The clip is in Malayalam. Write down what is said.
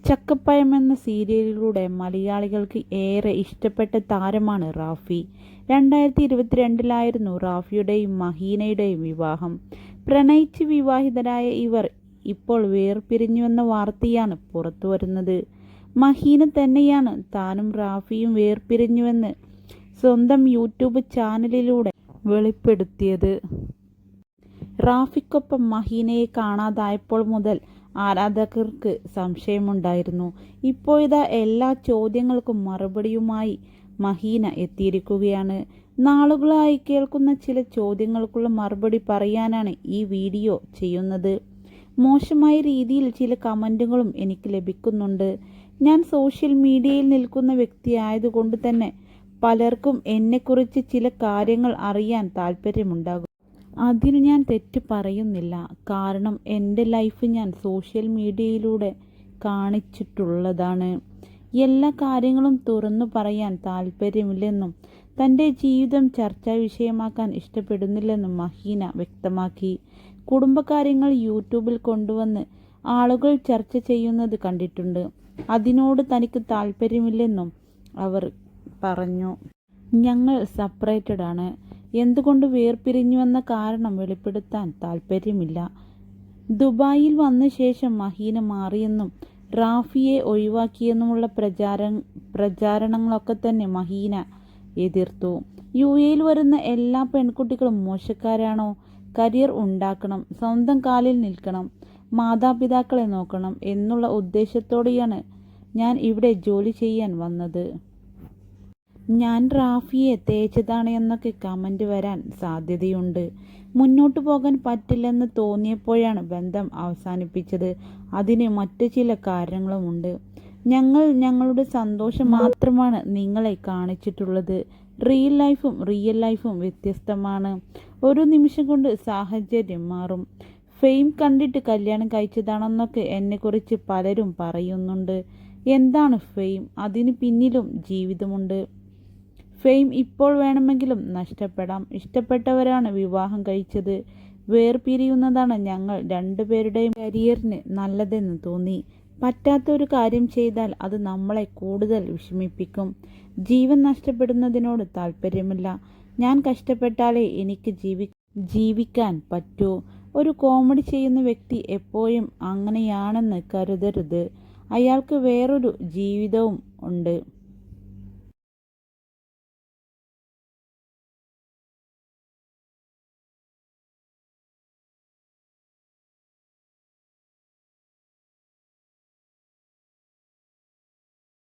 ചക്കപ്പഴം എന്ന സീരിയലിലൂടെ മലയാളികൾക്ക് ഏറെ ഇഷ്ടപ്പെട്ട താരമാണ് റാഫി. 2022-ലായിരുന്നു റാഫിയുടെയും മഹീനയുടെയും വിവാഹം. പ്രണയിച്ച് വിവാഹിതരായ ഇവർ ഇപ്പോൾ വേർപിരിഞ്ഞുവെന്ന വാർത്തയാണ് പുറത്തുവരുന്നത്. മഹീന തന്നെയാണ് താനും റാഫിയും വേർപിരിഞ്ഞുവെന്ന് സ്വന്തം യൂട്യൂബ് ചാനലിലൂടെ വെളിപ്പെടുത്തിയത്. റാഫിക്കൊപ്പം മഹീനയെ കാണാതായപ്പോൾ മുതൽ ആരാധകർക്ക് സംശയമുണ്ടായിരുന്നു. ഇപ്പോഴിതാ എല്ലാ ചോദ്യങ്ങൾക്കും മറുപടിയുമായി മഹീന എത്തിയിരിക്കുകയാണ്. നാളുകളായി കേൾക്കുന്ന ചില ചോദ്യങ്ങൾക്കുള്ള മറുപടി പറയാനാണ് ഈ വീഡിയോ ചെയ്യുന്നത്. മോശമായ രീതിയിൽ ചില കമന്റുകളും എനിക്ക് ലഭിക്കുന്നുണ്ട്. ഞാൻ സോഷ്യൽ മീഡിയയിൽ നിൽക്കുന്ന വ്യക്തിയായതുകൊണ്ട് തന്നെ പലർക്കും എന്നെക്കുറിച്ച് ചില കാര്യങ്ങൾ അറിയാൻ താല്പര്യമുണ്ടാകും. അതിന് ഞാൻ തെറ്റ് പറയുന്നില്ല. കാരണം എൻ്റെ ലൈഫ് ഞാൻ സോഷ്യൽ മീഡിയയിലൂടെ കാണിച്ചിട്ടുള്ളതാണ്. എല്ലാ കാര്യങ്ങളും തുറന്നു പറയാൻ താല്പര്യമില്ലെന്നും തൻ്റെ ജീവിതം ചർച്ചാ വിഷയമാക്കാൻ ഇഷ്ടപ്പെടുന്നില്ലെന്നും മഹീന വ്യക്തമാക്കി. കുടുംബകാര്യങ്ങൾ യൂട്യൂബിൽ കൊണ്ടുവന്ന് ആളുകൾ ചർച്ച ചെയ്യുന്നത് കണ്ടിട്ടുണ്ട്. അതിനോട് തനിക്ക് താല്പര്യമില്ലെന്നും അവർ പറഞ്ഞു. ഞങ്ങൾ സെപ്പറേറ്റഡ് ആണ്. എന്തുകൊണ്ട് വേർപിരിഞ്ഞുവെന്ന കാരണം വെളിപ്പെടുത്താൻ താല്പര്യമില്ല. ദുബായിൽ വന്ന ശേഷം മഹീന മാറിയെന്നും റാഫിയെ ഒഴിവാക്കിയെന്നുമുള്ള പ്രചാരണങ്ങളൊക്കെ തന്നെ മഹീന എതിർത്തു. യുഎയിൽ വരുന്ന എല്ലാ പെൺകുട്ടികളും മോശക്കാരാണോ? കരിയർ ഉണ്ടാക്കണം, സ്വന്തം കാലിൽ നിൽക്കണം, മാതാപിതാക്കളെ നോക്കണം എന്നുള്ള ഉദ്ദേശത്തോടെയാണ് ഞാൻ ഇവിടെ ജോലി ചെയ്യാൻ വന്നത്. ഞാൻ റാഫിയെ തേച്ചതാണ് എന്നൊക്കെ കമന്റ് വരാൻ സാധ്യതയുണ്ട്. മുന്നോട്ടു പോകാൻ പറ്റില്ലെന്ന് തോന്നിയപ്പോഴാണ് ബന്ധം അവസാനിപ്പിച്ചത്. അതിന് മറ്റു ചില കാരണങ്ങളുമുണ്ട്. ഞങ്ങൾ ഞങ്ങളുടെ സന്തോഷം മാത്രമാണ് നിങ്ങളെ കാണിച്ചിട്ടുള്ളത്. റിയൽ ലൈഫും വ്യത്യസ്തമാണ്. ഒരു നിമിഷം കൊണ്ട് സാഹചര്യം മാറും. ഫെയിം കണ്ടിട്ട് കല്യാണം കഴിച്ചതാണെന്നൊക്കെ എന്നെക്കുറിച്ച് പലരും പറയുന്നുണ്ട്. എന്താണ് ഫെയിം? അതിന് പിന്നിലും ജീവിതമുണ്ട്. ഫെയിം ഇപ്പോൾ വേണമെങ്കിലും നഷ്ടപ്പെടാം. ഇഷ്ടപ്പെട്ടവരാണ് വിവാഹം കഴിച്ചത്. വേർപിരിയുന്നതാണ് ഞങ്ങൾ രണ്ടുപേരുടെയും കരിയറിന് നല്ലതെന്ന് തോന്നി. പറ്റാത്ത ഒരു കാര്യം ചെയ്താൽ അത് നമ്മളെ കൂടുതൽ വിഷമിപ്പിക്കും. ജീവൻ നഷ്ടപ്പെടുന്നതിനോട് താല്പര്യമില്ല. ഞാൻ കഷ്ടപ്പെട്ടാലേ എനിക്ക് ജീവിക്കാൻ പറ്റൂ. ഒരു കോമഡി ചെയ്യുന്ന വ്യക്തി എപ്പോഴും അങ്ങനെയാണെന്ന് കരുതരുത്. അയാൾക്ക് വേറൊരു ജീവിതവും ഉണ്ട്.